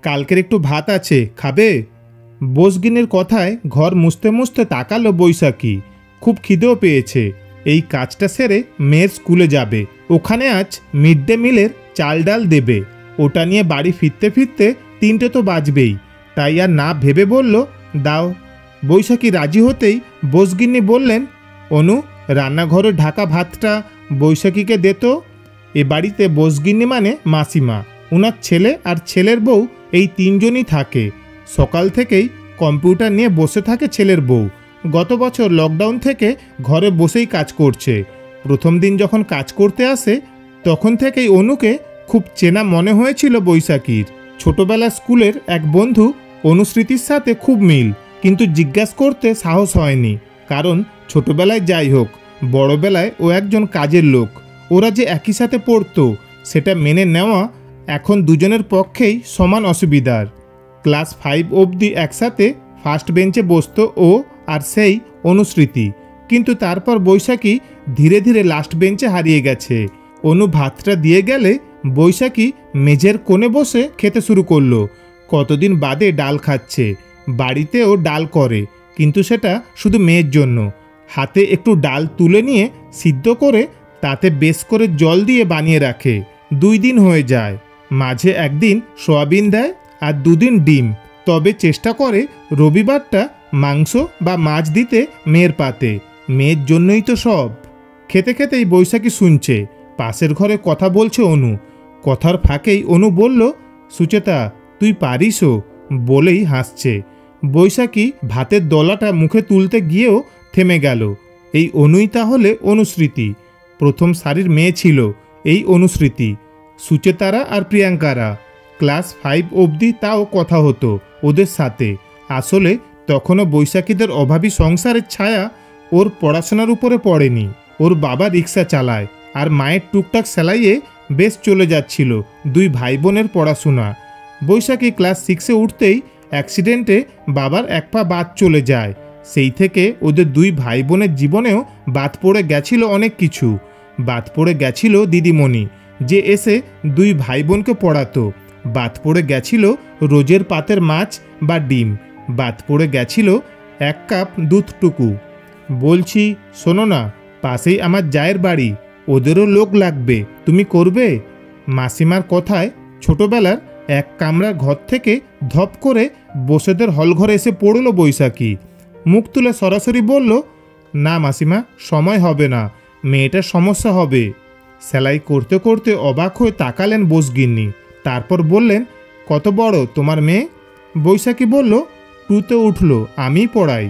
কালকের একটু ভাত আছে, খাবে? বোসগিনের কথায় ঘর মুছতে মুছতে তাকালো বৈশাখী। খুব খিদেও পেয়েছে। এই কাজটা সেরে মেয়ের স্কুলে যাবে। ওখানে আজ মিড ডে মিলের চাল ডাল দেবে। ওটা নিয়ে বাড়ি ফিরতে ফিরতে 3টে তো বাজবেই। তাই আর না ভেবে বলল, দাও। বৈশাখী রাজি হতেই বোসগিন্নি বললেন, অনু, রান্নাঘরে ঢাকা ভাতটা বৈশাখীকে দে তো। এ বাড়িতে বোসগিন্নি মানে মাসিমা, ওনার ছেলে আর ছেলের বউ, এই 3জনই থাকে। সকাল থেকেই কম্পিউটার নিয়ে বসে থাকে ছেলের বউ। গত বছর লকডাউন থেকে ঘরে বসেই কাজ করছে। প্রথম দিন যখন কাজ করতে আসে তখন থেকেই অনুকে খুব চেনা মনে হয়েছিল বৈশাখীর। ছোটবেলা স্কুলের এক বন্ধু অনুস্মৃতির সাথে খুব মিল, কিন্তু জিজ্ঞাসা করতে সাহস হয়নি। কারণ ছোটবেলায় যাই হোক, বড়বেলায় ও একজন কাজের লোক। ওরা যে একই সাথে পড়তো সেটা মেনে নেওয়া এখন দুজনের পক্ষেই সমান অসুবিধার। ক্লাস 5 অবধি একসাথে ফার্স্ট বেঞ্চে বসতো ও আর সেই অনুস্মৃতি। কিন্তু তারপর বৈশাখী ধীরে ধীরে লাস্ট বেঞ্চে হারিয়ে গেছে। অনু ভাতটা দিয়ে গেলে বৈশাখী মেঝের কোণে বসে খেতে শুরু করলো। কতদিন বাদে ডাল খাচ্ছে। বাড়িতেও ডাল করে, কিন্তু সেটা শুধু মেয়ের জন্য। হাতে একটু ডাল তুলে নিয়ে সিদ্ধ করে তাতে বেশ করে জল দিয়ে বানিয়ে রাখে। 2 দিন হয়ে যায়। মাঝে একদিন সয়াবিন দেয় আর 2 দিন ডিম। তবে চেষ্টা করে রবিবারটা মাংস বা মাছ দিতে মেয়ের পাতে। মেয়ের জন্যই তো সব। খেতে খেতেই বৈশাখী শুনছে পাশের ঘরে কথা বলছে অনু। কথার ফাঁকেই অনু বলল, সুচেতা, তুই পারিসও, বলেই হাসছে। বৈশাখী ভাতের দলাটা মুখে তুলতে গিয়েও থেমে গেল। এই অনুই তাহলে অনুস্মৃতি। প্রথম সারির মেয়ে ছিল এই অনুস্মৃতি। সুচেতারা আর প্রিয়াঙ্কারা ক্লাস 5 অবধি তাও কথা হতো ওদের সাথে। আসলে তখনও বৈশাখীদের অভাবী সংসারের ছায়া ওর পড়াশোনার উপরে পড়েনি। ওর বাবা রিক্সা চালায় আর মায়ের টুকটাক সেলাইয়ে বেশ চলে যাচ্ছিল 2 ভাই বোনের পড়াশোনা। বৈশাখী ক্লাস 6-এ উঠতেই অ্যাক্সিডেন্টে বাবার এক পা বাদ চলে যায়। সেই থেকে ওদের 2 ভাই বোনের জীবনেও বাদ পড়ে গেছিল অনেক কিছু। বাদ পড়ে গেছিল দিদিমণি, যে এসে 2 ভাই বোনকে পড়াতো। বাদ পড়ে গেছিল রোজের পাতের মাছ বা ডিম। বাদ পড়ে গেছিল 1 কাপ দুধটুকু। বলছি, শোনো না, পাশেই আমার জায়ের বাড়ি, ওদেরও লোক লাগবে, তুমি করবে? মাসিমার কথায় ছোটবেলার এক কামরার ঘর থেকে ধপ করে বসেদের হলঘরে এসে পড়ল বৈশাখী। মুখ তুলে সরাসরি বলল, না মাসিমা, সময় হবে না, মেয়েটার সমস্যা হবে। সেলাই করতে করতে অবাক হয়ে তাকালেন বোসগিন্নি। তারপর বললেন, কত বড় তোমার মেয়ে? বৈশাখী বলল, 2তে উঠল, আমিই পড়াই।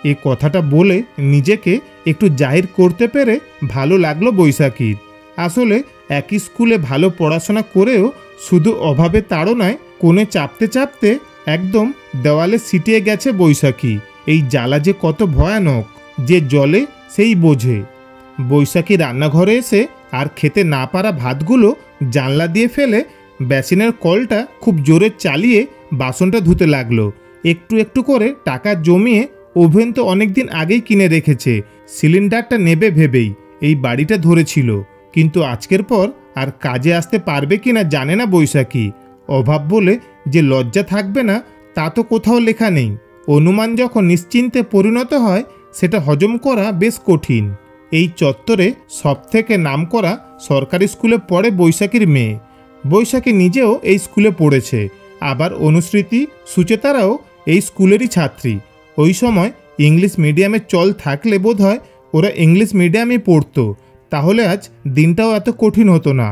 এই কথাটা বলে নিজেকে একটু জাহির করতে পেরে ভালো লাগলো বৈশাখীর। আসলে একই স্কুলে ভালো পড়াশোনা করেও শুধু অভাবে তাড়নায় কোণে চাপতে চাপতে একদম দেওয়ালে সিটিয়ে গেছে বৈশাখী। এই জ্বালা যে কত ভয়ানক, যে জলে সেই বোঝে। বৈশাখী রান্নাঘরে এসে আর খেতে না পারা ভাতগুলো জানলা দিয়ে ফেলে বেসিনের কলটা খুব জোরে চালিয়ে বাসনটা ধুতে লাগলো। একটু একটু করে টাকা জমিয়ে ওভেন তো অনেকদিন আগেই কিনে রেখেছে, সিলিন্ডারটা নেবে ভেবেই এই বাড়িটা ধরেছিল। কিন্তু আজকের পর আর কাজে আসতে পারবে কিনা জানে না বৈশাখী। অভাব বলে যে লজ্জা থাকবে না তা তো কোথাও লেখা নেই। অনুমান যখন নিশ্চিন্তে পরিণত হয় সেটা হজম করা বেশ কঠিন। এই চত্বরে সবথেকে নামকরা সরকারি স্কুলে পড়ে বৈশাখীর মেয়ে। বৈশাখী নিজেও এই স্কুলে পড়েছে। আবার অনুস্মৃতি, সুচেতারাও এই স্কুলেরই ছাত্রী। ওই সময় ইংলিশ মিডিয়ামে চল থাকলে বোধহয় ওরা ইংলিশ মিডিয়ামে পড়তো, তাহলে আজ দিনটাও এত কঠিন হতো না।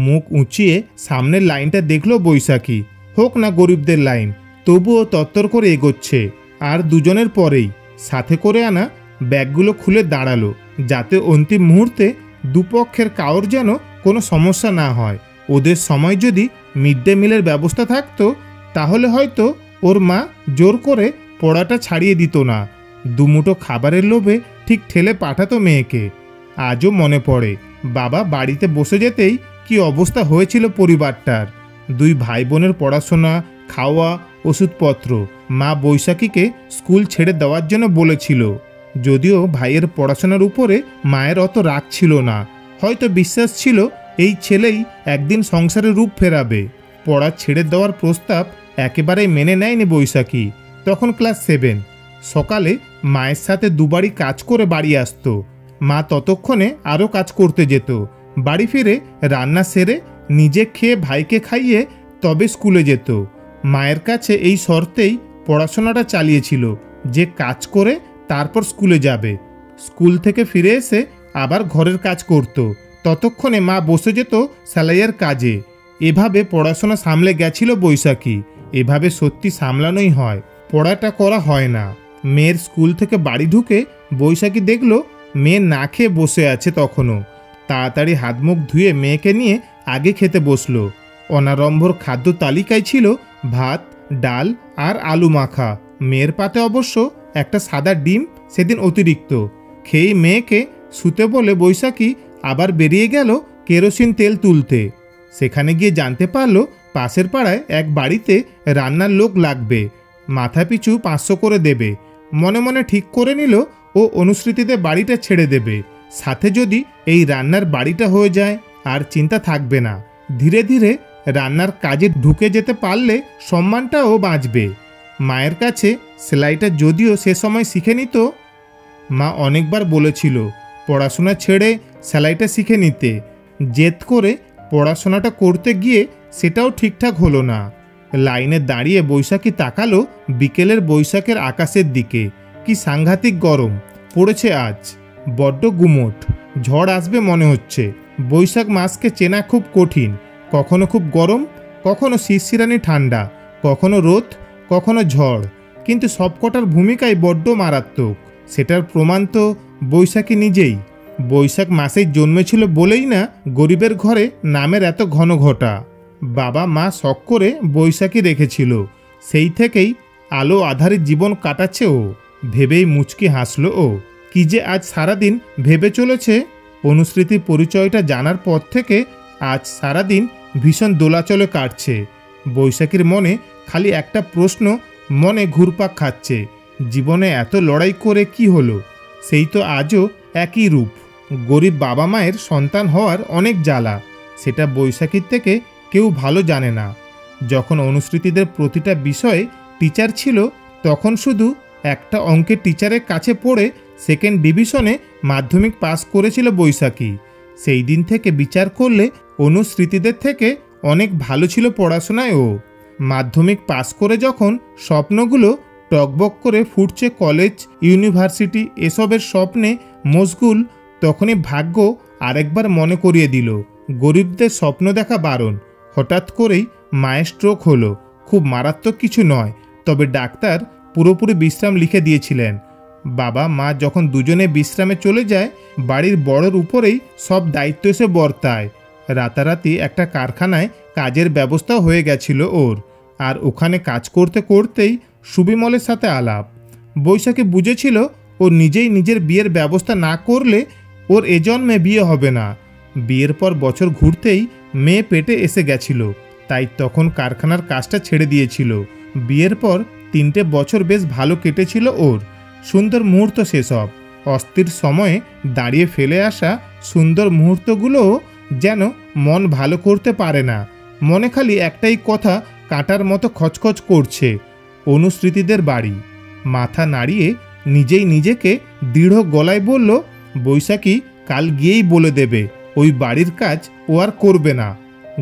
মুখ উঁচিয়ে সামনের লাইনটা দেখলো বৈশাখী। হোক না গরিবদের লাইন, তবুও তত্তর করে এগোচ্ছে। আর দুজনের পরেই সাথে করে আনা ব্যাগগুলো খুলে দাঁড়ালো, যাতে অন্তিম মুহূর্তে দুপক্ষের কারোর যেন কোনো সমস্যা না হয়। ওদের সময় যদি মিড ডে মিলের ব্যবস্থা থাকতো তাহলে হয়তো ওর মা জোর করে পড়াটা ছাড়িয়ে দিত না। দুমুঠো খাবারের লোভে ঠিক ঠেলে পাঠাতো মেয়েকে। আজও মনে পড়ে বাবা বাড়িতে বসে যেতেই কি অবস্থা হয়েছিল পরিবারটার। 2 ভাই বোনের পড়াশোনা, খাওয়া, ওষুধপত্র। মা বৈশাখীকে স্কুল ছেড়ে দেওয়ার জন্য বলেছিল, যদিও ভাইয়ের পড়াশোনার উপরে মায়ের অত রাগ ছিল না। হয়তো বিশ্বাস ছিল এই ছেলেই একদিন সংসারে রূপ ফেরাবে। পড়া ছেড়ে দেওয়ার প্রস্তাব একেবারেই মেনে নেয়নি বৈশাখী। তখন ক্লাস 7। সকালে মায়ের সাথে দুবারই কাজ করে বাড়ি আসতো। মা ততক্ষণে আরও কাজ করতে যেত। বাড়ি ফিরে রান্না সেরে নিজে খেয়ে ভাইকে খাইয়ে তবে স্কুলে যেত। মায়ের কাছে এই শর্তেই পড়াশোনাটা চালিয়েছিল যে কাজ করে তারপর স্কুলে যাবে। স্কুল থেকে ফিরে এসে আবার ঘরের কাজ করত। ততক্ষণে মা বসে যেত সেলাইয়ের কাজে। এভাবে পড়াশোনা সামলে গেছিল বৈশাখী। এভাবে সত্যি সামলানোই হয়, পড়াটা করা হয় না। মেয়ের স্কুল থেকে বাড়ি ঢুকে বৈশাখী দেখল মেয়ে না খেয়ে বসে আছে তখনও। তাড়াতাড়ি হাত মুখ ধুয়ে মেয়েকে নিয়ে আগে খেতে বসলো। অনারম্ভর খাদ্য তালিকায় ছিল ভাত, ডাল আর আলু মাখা। মেয়ের পাতে অবশ্য একটা সাদা ডিম সেদিন অতিরিক্ত। খেয়েই মেয়েকে শুতে বলে বৈশাখী আবার বেরিয়ে গেল কেরোসিন তেল তুলতে। সেখানে গিয়ে জানতে পারল পাশের পাড়ায় এক বাড়িতে রান্নার লোক লাগবে, মাথাপিছু 500 করে দেবে। মনে মনে ঠিক করে নিল ও অনুশ্রীতিতে বাড়িটা ছেড়ে দেবে। সাথে যদি এই রান্নার বাড়িটা হয়ে যায় আর চিন্তা থাকবে না। ধীরে ধীরে রান্নার কাজে ঢুকে যেতে পারলে সম্মানটাও বাঁচবে। মায়ের কাছে সেলাইটা যদিও সে সময় শিখে নিত। মা অনেকবার বলেছিল পড়াশোনা ছেড়ে সেলাইটা শিখে নিতে। জেদ করে পড়াশোনাটা করতে গিয়ে সেটাও ঠিকঠাক হলো না। লাইনে দাঁড়িয়ে বৈশাখী তাকালো বিকেলের বৈশাখের আকাশের দিকে। কি সাংঘাতিক গরম পড়েছে আজ, বড্ড গুমোট। ঝড় আসবে মনে হচ্ছে। বৈশাখ মাসকে চেনা খুব কঠিন। কখনো খুব গরম, কখনো শিরশিরানি ঠান্ডা, কখনো রোদ, কখনো ঝড়। কিন্তু সবকটার ভূমিকাই বড্ড মারাত্মক। সেটার প্রমাণ তো বৈশাখী নিজেই। বৈশাখ মাসেই জন্মেছিল বলেই না গরিবের ঘরে নামের এত ঘন ঘটা। বাবা মা শখ করে বৈশাখী রেখেছিল। সেই থেকেই আলো আধারে জীবন কাটাচ্ছে ও। ভেবেই মুচকি হাসল ও। কি যে আজ সারাদিন ভেবে চলেছে। অনুশ্রীতির পরিচয়টা জানার পর থেকে আজ সারাদিন ভীষণ দোলাচলে কাটছে। বৈশাখীর মনে খালি একটা প্রশ্ন মনে ঘুরপাক খাচ্ছে, জীবনে এত লড়াই করে কি হলো? সেই তো আজও একই রূপ। গরিব বাবা মায়ের সন্তান হওয়ার অনেক জ্বালা, সেটা বৈশাখীর থেকে কেউ ভালো জানে না। যখন অনুশ্রীতিদের প্রতিটা বিষয়ে টিচার ছিল তখন শুধু একটা অঙ্কের টিচারের কাছে পড়ে সেকেন্ড ডিভিশনে মাধ্যমিক পাস করেছিল বৈশাখী। সেই দিন থেকে বিচার করলে অনুশ্রীতিদের থেকে অনেক ভালো ছিল পড়াশোনায় ও। মাধ্যমিক পাস করে যখন স্বপ্নগুলো টকবক করে ফুটছে কলেজ, ইউনিভার্সিটি এসবের স্বপ্নে মশগুল, তখনই ভাগ্য আরেকবার মনে করিয়ে দিল গরিবদের স্বপ্ন দেখা বারণ। হঠাৎ করেই মায়ের স্ট্রোক হলো। খুব মারাত্মক কিছু নয়, তবে ডাক্তার পুরোপুরি বিশ্রাম লিখে দিয়েছিলেন। বাবা মা যখন দুজনে বিশ্রামে চলে যায়, বাড়ির বড়োর উপরেই সব দায়িত্ব এসে বর্তায়। রাতারাতি একটা কারখানায় কাজের ব্যবস্থা হয়ে গেছিল ওর। আর ওখানে কাজ করতে করতেই সুবিমলের সাথে আলাপ। বৈশাখী বুঝেছিল ও নিজেই নিজের বিয়ের ব্যবস্থা না করলে ওর এ জন্মে বিয়ে হবে না। বিয়ের পর বছর ঘুরতেই মেয়ে পেটে এসে গেছিল, তাই তখন কারখানার কাজটা ছেড়ে দিয়েছিল। বিয়ের পর 3টে বছর বেশ ভালো কেটেছিল ওর। সুন্দর মুহূর্ত সেসব। অস্থির সময়ে দাঁড়িয়ে ফেলে আসা সুন্দর মুহূর্তগুলোও যেন মন ভালো করতে পারে না। মনে খালি একটাই কথা কাঁটার মতো খচখচ করছে, অনুশ্রীতিদের বাড়ি। মাথা নাড়িয়ে নিজেই নিজেকে দৃঢ় গলায় বলল, বৈশাখী কাল গিয়েই বলে দেবে ওই বাড়ির কাজ ও আর করবে না।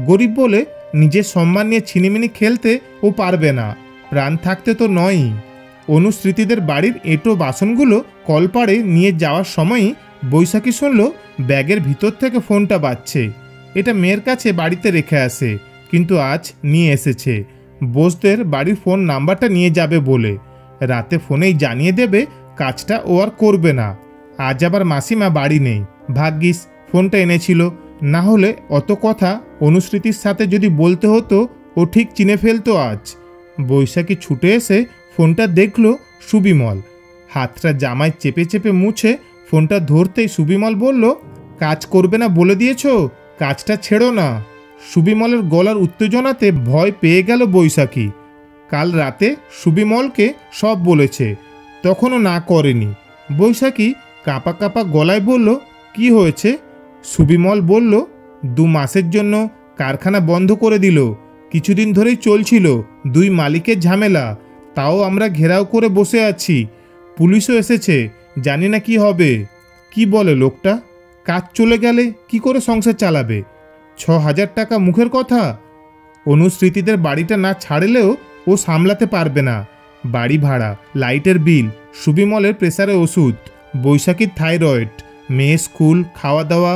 গরিব বলে নিজের সম্মান নিয়ে ছিনিমিনি খেলতে ও পারবে না, প্রাণ থাকতে তো নয়ই। অনুশ্রীতিদের বাড়ির এঁটো বাসনগুলো কলপাড়ে নিয়ে যাওয়ার সময়ই বৈশাখী শুনল ব্যাগের ভিতর থেকে ফোনটা বাজছে। এটা মেয়ের কাছে বাড়িতে রেখে আসে, কিন্তু আজ নিয়ে এসেছে। বোসদের বাড়ির ফোন নাম্বারটা নিয়ে যাবে বলে। রাতে ফোনেই জানিয়ে দেবে কাজটা ও আর করবে না। আজ আবার মাসিমা বাড়ি নেই, ভাগ্যিস ফোনটা এনেছিল, না হলে অত কথা অনুশ্রীতির সাথে যদি বলতে হতো ও ঠিক চিনে ফেলতো আজ। বৈশাখী ছুটে এসে ফোনটা দেখল সুবিমল। হাতটা জামায় চেপে চেপে মুছে ফোনটা ধরতেই সুবিমল বলল, কাজ করবে না বলে দিয়েছ, কাজটা ছেড়ো না। সুবিমলের গলার উত্তেজনাতে ভয় পেয়ে গেল বৈশাখী। কাল রাতে সুবিমলকে সব বলেছে, তখনও না করেনি। বৈশাখী কাঁপা কাঁপা গলায় বলল, কি হয়েছে? সুবিমল বলল, 2 মাসের জন্য কারখানা বন্ধ করে দিল। কিছুদিন ধরেই চলছিল, দুই মালিকের ঝামেলা, তাও আমরা ঘেরাও করে বসে আছি। পুলিশও এসেছে, জানি না কি হবে। কি বলে লোকটা? কাজ চলে গেলে কি করে সংসার চালাবে? 6,000 টাকা মুখের কথা। অনুস্মৃতিদের বাড়িটা না ছাড়লেও ও সামলাতে পারবে না। বাড়ি ভাড়া, লাইটের বিল, সুবিমলের প্রেসারে ওষুধ, বৈশাখীর থাইরয়েড, মেয়ে স্কুল, খাওয়া দাওয়া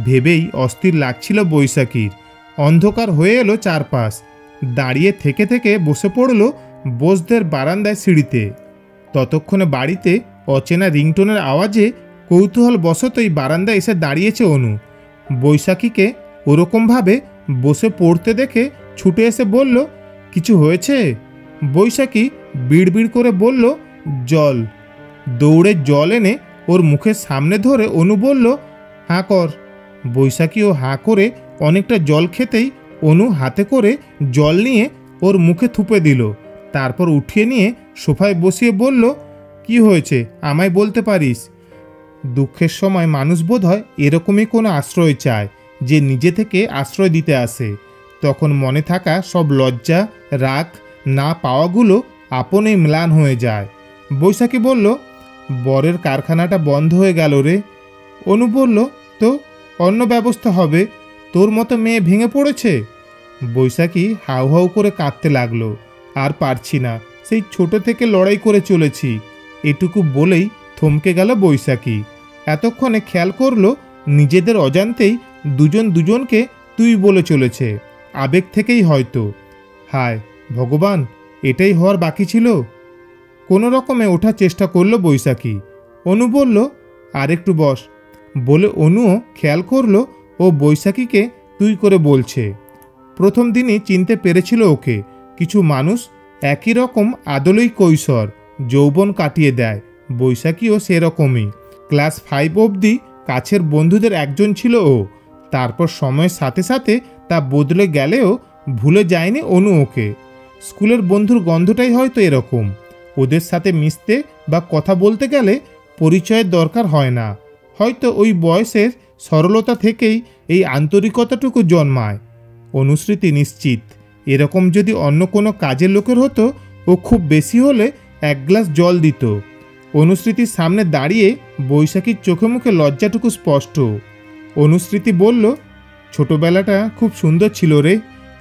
ভেবেই অস্থির লাগছিল বৈশাখীর। অন্ধকার হয়ে এলো চারপাশ। দাঁড়িয়ে থেকে থেকে বসে পড়ল বোসদের বারান্দায় সিঁড়িতে। ততক্ষণে বাড়িতে অচেনা রিংটোনের আওয়াজে কৌতূহল বশতই বারান্দায় এসে দাঁড়িয়েছে অনু। বৈশাখীকে ওরকমভাবে বসে পড়তে দেখে ছুটে এসে বলল, কিছু হয়েছে? বৈশাখী বিড়বিড় করে বলল, জল। দৌড়ে জল এনে ওর মুখের সামনে ধরে অনু বলল, হাঁ কর। বৈশাখীও হাঁ করে অনেকটা জল খেতেই অনু হাতে করে জল নিয়ে ওর মুখে থুপে দিল। তারপর উঠিয়ে নিয়ে সোফায় বসিয়ে বলল, কি হয়েছে আমায় বলতে পারিস। দুঃখের সময় মানুষ বোধ হয় এরকমই কোনো আশ্রয় চায়, যে নিজে থেকে আশ্রয় দিতে আসে। তখন মনে থাকা সব লজ্জা, রাগ, না পাওয়াগুলো আপনেই ম্লান হয়ে যায়। বৈশাখী বলল, বরের কারখানাটা বন্ধ হয়ে গেল রে। অনু বলল, তো অন্য ব্যবস্থা হবে, তোর মতো মেয়ে ভেঙে পড়েছে। বৈশাখী হাউ হাউ করে কাঁদতে লাগলো, আর পারছি না, সেই ছোট থেকে লড়াই করে চলেছি। এটুকু বলেই থমকে গেল বৈশাখী। এতক্ষণে খেয়াল করলো নিজেদের অজান্তেই দুজন দুজনকে তুই বলে চলেছে, আবেগ থেকেই হয়তো। হায় ভগবান, এটাই হওয়ার বাকি ছিল। কোনো রকমে ওঠার চেষ্টা করলো বৈশাখী। অনু বলল, আর একটু বস। বলে অনুও খেয়াল করলো ও বৈশাখীকে তুই করে বলছে। প্রথম দিনই চিনতে পেরেছিল ওকে। কিছু মানুষ একই রকম আদলেই কৈশোর যৌবন কাটিয়ে দেয়, বৈশাখীও সেরকমই। ক্লাস 5 অবধি কাছের বন্ধুদের একজন ছিল ও। তারপর সময়ের সাথে সাথে তা বদলে গেলেও ভুলে যায়নি অনু ওকে। স্কুলের বন্ধুর গন্ধটাই হয়তো এরকম, ওদের সাথে মিশতে বা কথা বলতে গেলে পরিচয়ের দরকার হয় না। হয়তো ওই বয়সের সরলতা থেকেই এই আন্তরিকতাটুকু জন্মায়। অনুস্মৃতি নিশ্চিত এরকম যদি অন্য কোনো কাজের লোকের হতো, ও খুব বেশি হলে 1 গ্লাস জল দিত। অনুস্মৃতির সামনে দাঁড়িয়ে বৈশাখীর চোখে মুখে লজ্জাটুকু স্পষ্ট। অনুস্মৃতি বলল, ছোটবেলাটা খুব সুন্দর ছিল রে,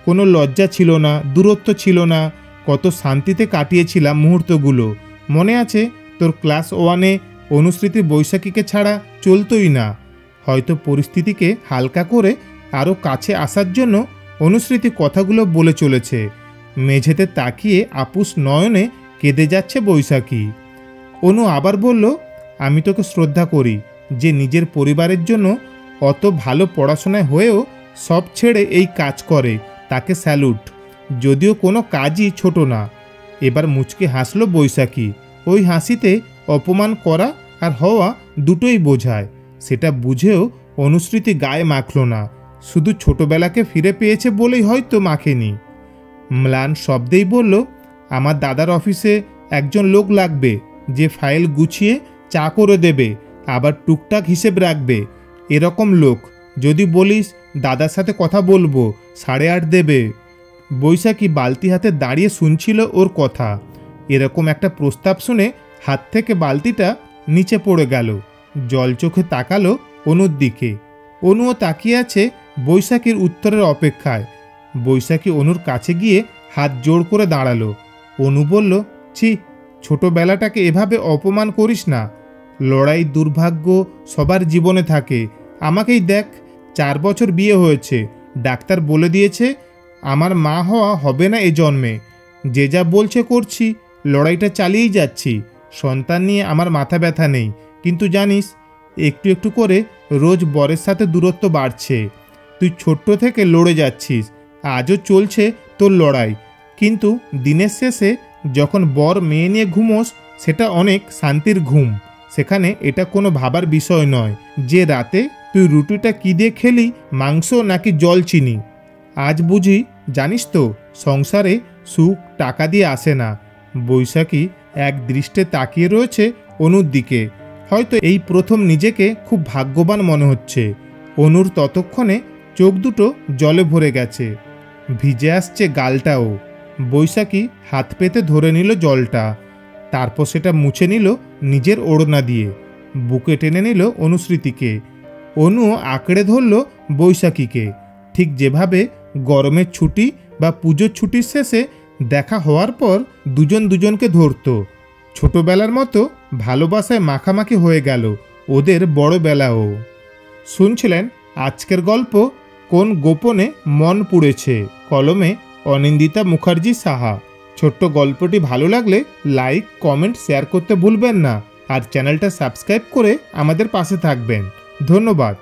কোনো লজ্জা ছিল না, দূরত্ব ছিল না, কত শান্তিতে কাটিয়েছিলাম মুহূর্তগুলো। মনে আছে তোর ক্লাস 1-এ অনুস্মৃতি বৈশাখীকে ছাড়া চলতোই না। হয়তো পরিস্থিতিকে হালকা করে আরও কাছে আসার জন্য অনুস্মৃতি কথাগুলো বলে চলেছে। মেঝেতে তাকিয়ে আপুস নয়নে কেঁদে যাচ্ছে বৈশাখী। অনু আবার বলল, আমি তোকে শ্রদ্ধা করি যে নিজের পরিবারের জন্য অত ভালো পড়াশোনায় হয়েও সব ছেড়ে এই কাজ করে, তাকে স্যালুট। যদিও কোনো কাজই ছোট না। এবার মুচকে হাসলো বৈশাখী। ওই হাসিতে অপমান করা আর হওয়া দুটোই বোঝায়। সেটা বুঝেও অনুস্মৃতি গায়ে মাখল না, শুধু ছোটবেলাকে ফিরে পেয়েছে বলেই হয়তো মাখেনি। ম্লান শব্দেই বলল, আমার দাদার অফিসে একজন লোক লাগবে, যে ফাইল গুছিয়ে চা করে দেবে, আবার টুকটাক হিসেব রাখবে। এরকম লোক যদি বলিস দাদার সাথে কথা বলবো, 8.5 দেবে। বৈশাখী বালতি হাতে দাঁড়িয়ে শুনছিল ওর কথা। এরকম একটা প্রস্তাব শুনে হাত থেকে বালতিটা নিচে পড়ে গেল। জল চোখে তাকালো অনুর দিকে। অনুও তাকিয়ে আছে বৈশাখীর উত্তরের অপেক্ষায়। বৈশাখী অনুর কাছে গিয়ে হাত জোড় করে দাঁড়ালো। অনু বলল, ছি, ছোটবেলাটাকে এভাবে অপমান করিস না। লড়াই দুর্ভাগ্য সবার জীবনে থাকে। আমাকেই দেখ, 4 বছর বিয়ে হয়েছে, ডাক্তার বলে দিয়েছে আমার মা হওয়া হবে না এ জন্মে। যে যা বলছে করছি, লড়াইটা চালিয়েই যাচ্ছি। সন্তান নিয়ে আমার মাথা ব্যথা নেই, কিন্তু জানিস একটু একটু করে রোজ বরের সাথে দূরত্ব বাড়ছে। তুই ছোট্ট থেকে লড়ে যাচ্ছিস, আজও চলছে তোর লড়াই। কিন্তু দিনের শেষে যখন বর মেয়ে নিয়ে ঘুমোস, সেটা অনেক শান্তির ঘুম। সেখানে এটা কোনো ভাবার বিষয় নয় যে রাতে তুই রুটিটা কী দিয়ে খেলি, মাংস নাকি জল চিনি। আজ বুঝি জানিস তো, সংসারে সুখ টাকা দিয়ে আসে না। বৈশাখী এক দৃষ্টে তাকিয়ে রয়েছে অনুর দিকে। হয়তো এই প্রথম নিজেকে খুব ভাগ্যবান মনে হচ্ছে। অনুর ততক্ষণে চোখ দুটো জলে ভরে গেছে। ভিজে আসছে গালটাও। বৈশাখী হাত পেতে ধরে নিল জলটা, তারপর সেটা মুছে নিল নিজের ওড়না দিয়ে। বুকে টেনে নিল অনুস্মৃতিকে। অনুও আঁকড়ে ধরল বৈশাখীকে, ঠিক যেভাবে গরমের ছুটি বা পুজোর ছুটির শেষে দেখা হওয়ার পর দুজন দুজনকে ধরত। ছোটবেলার মতো ভালোবাসায় মাখামাখি হয়ে গেল ওদের বড়বেলাও। শুনছিলেন আজকের গল্প কোন গোপনে মন পুড়েছে, কলমে অনিন্দিতা মুখার্জি সাহা। ছোট্ট গল্পটি ভালো লাগলে লাইক, কমেন্ট, শেয়ার করতে ভুলবেন না। আর চ্যানেলটা সাবস্ক্রাইব করে আমাদের পাশে থাকবেন। ধন্যবাদ।